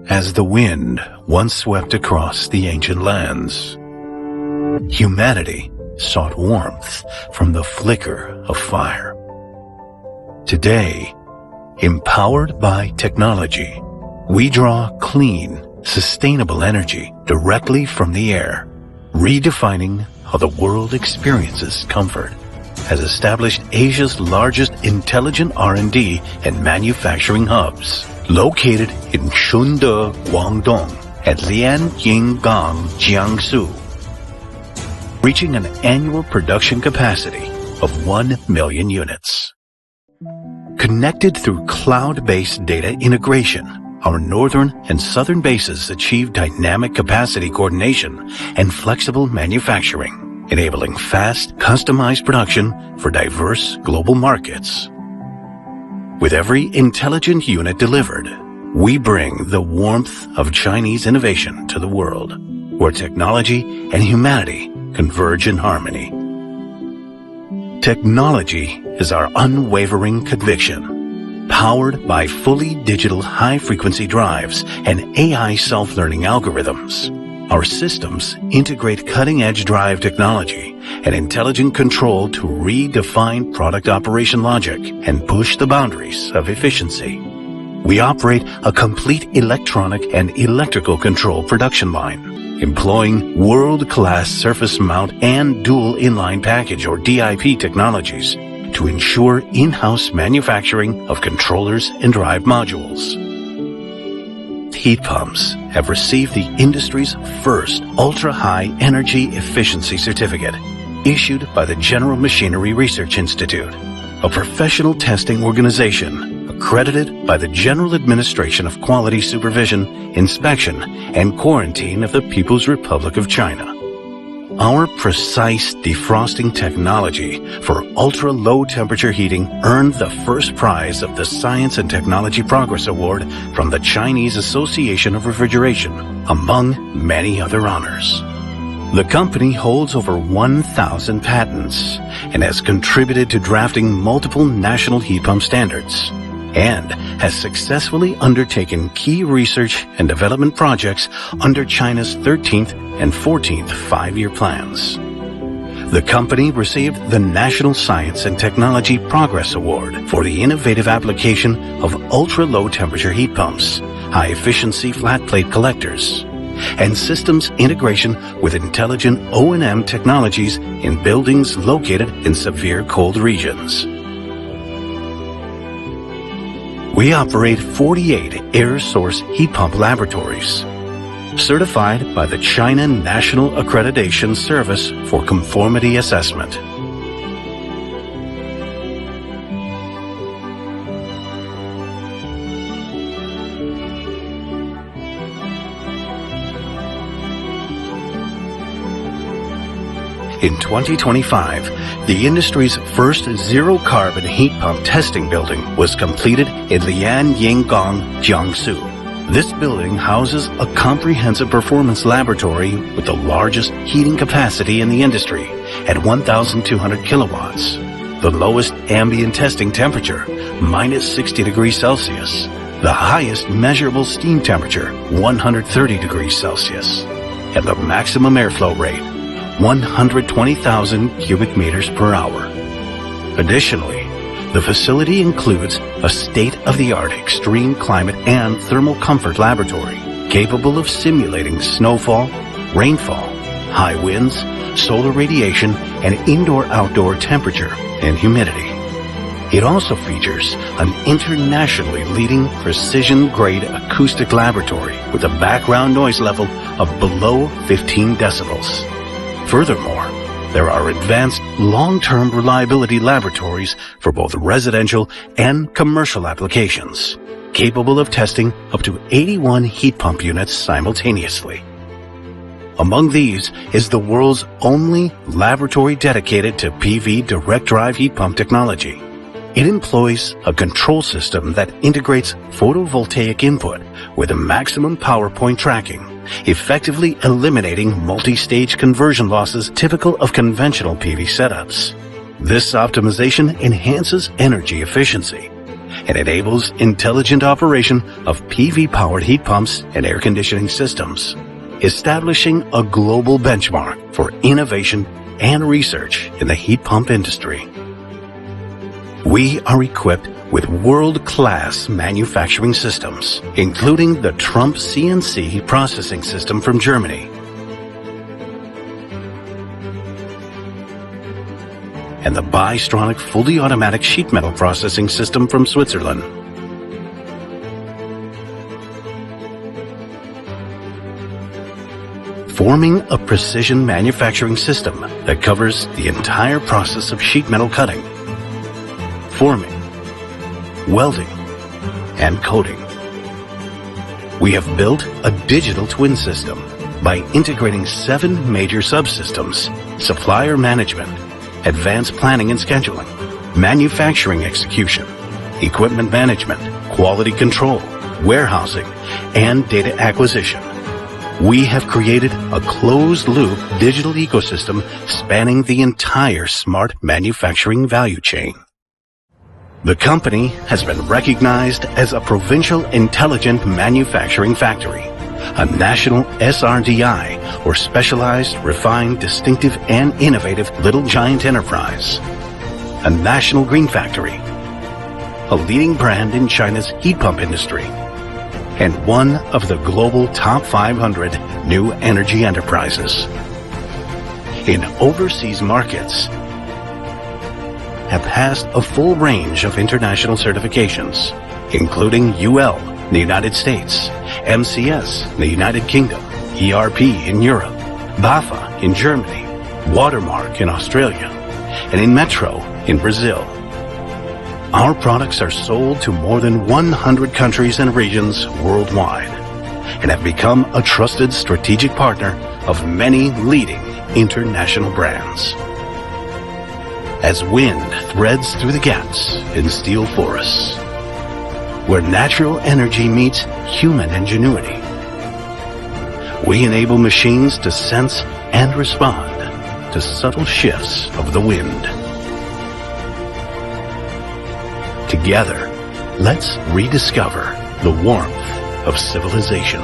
as the wind once swept across the ancient lands. Humanity sought warmth from the flicker of fire. Today, empowered by technology, we draw clean, sustainable energy directly from the air, redefining how the world experiences comfort. Has established Asia's largest intelligent R&D and manufacturing hubs, located in Shunde, Guangdong, and Lianyinggang, Jiangsu, reaching an annual production capacity of 1 million units. Connected through cloud-based data integration, our northern and southern bases achieve dynamic capacity coordination and flexible manufacturing, enabling fast, customized production for diverse global markets. With every intelligent unit delivered, we bring the warmth of Chinese innovation to the world, where technology and humanity converge in harmony. Technology is our unwavering conviction. Powered by fully digital high-frequency drives and AI self-learning algorithms, our systems integrate cutting-edge drive technology and intelligent control to redefine product operation logic and push the boundaries of efficiency. We operate a complete electronic and electrical control production line, employing world-class surface mount and dual inline package or DIP technologies to ensure in-house manufacturing of controllers and drive modules. Heat pumps have received the industry's first ultra-high energy efficiency certificate, issued by the General Machinery Research Institute, a professional testing organization accredited by the General Administration of Quality Supervision, Inspection, and Quarantine of the People's Republic of China. Our precise defrosting technology for ultra-low temperature heating earned the first prize of the Science and Technology Progress Award from the Chinese Association of Refrigeration, among many other honors. The company holds over 1,000 patents and has contributed to drafting multiple national heat pump standards, and has successfully undertaken key research and development projects under China's 13th and 14th five-year plans. The company received the National Science and Technology Progress Award for the innovative application of ultra-low temperature heat pumps, high-efficiency flat-plate collectors, and systems integration with intelligent O&M technologies in buildings located in severe cold regions. We operate 48 air source heat pump laboratories, certified by the China National Accreditation Service for Conformity Assessment. In 2025, the industry's first zero-carbon heat pump testing building was completed in Lianyinggang, Jiangsu. This building houses a comprehensive performance laboratory with the largest heating capacity in the industry at 1,200 kilowatts, the lowest ambient testing temperature, -60 degrees Celsius, the highest measurable steam temperature, 130 degrees Celsius, and the maximum airflow rate, 120,000 cubic meters per hour. Additionally, the facility includes a state-of-the-art extreme climate and thermal comfort laboratory capable of simulating snowfall, rainfall, high winds, solar radiation, and indoor-outdoor temperature and humidity. It also features an internationally leading precision-grade acoustic laboratory with a background noise level of below 15 decibels. Furthermore, there are advanced long-term reliability laboratories for both residential and commercial applications, capable of testing up to 81 heat pump units simultaneously. Among these is the world's only laboratory dedicated to PV direct drive heat pump technology. It employs a control system that integrates photovoltaic input with a maximum power point tracking, effectively eliminating multi-stage conversion losses typical of conventional PV setups. This optimization enhances energy efficiency and enables intelligent operation of PV-powered heat pumps and air conditioning systems, establishing a global benchmark for innovation and research in the heat pump industry. We are equipped with world-class manufacturing systems, including the Trump CNC processing system from Germany and the Bystronic fully automatic sheet metal processing system from Switzerland. Forming a precision manufacturing system that covers the entire process of sheet metal cutting, forming, welding, and coating. We have built a digital twin system by integrating 7 major subsystems: supplier management, advanced planning and scheduling, manufacturing execution, equipment management, quality control, warehousing, and data acquisition. We have created a closed-loop digital ecosystem spanning the entire smart manufacturing value chain. The company has been recognized as a provincial intelligent manufacturing factory, a national SRDI, or Specialized, Refined, Distinctive, and Innovative Little Giant Enterprise, a national green factory, a leading brand in China's heat pump industry, and one of the global top 500 new energy enterprises. In overseas markets, have passed a full range of international certifications, including UL in the United States, MCS in the United Kingdom, ERP in Europe, BAFA in Germany, Watermark in Australia, and in Metro in Brazil. Our products are sold to more than 100 countries and regions worldwide and have become a trusted strategic partner of many leading international brands. As wind threads through the gaps in steel forests, where natural energy meets human ingenuity, we enable machines to sense and respond to subtle shifts of the wind. Together, let's rediscover the warmth of civilization.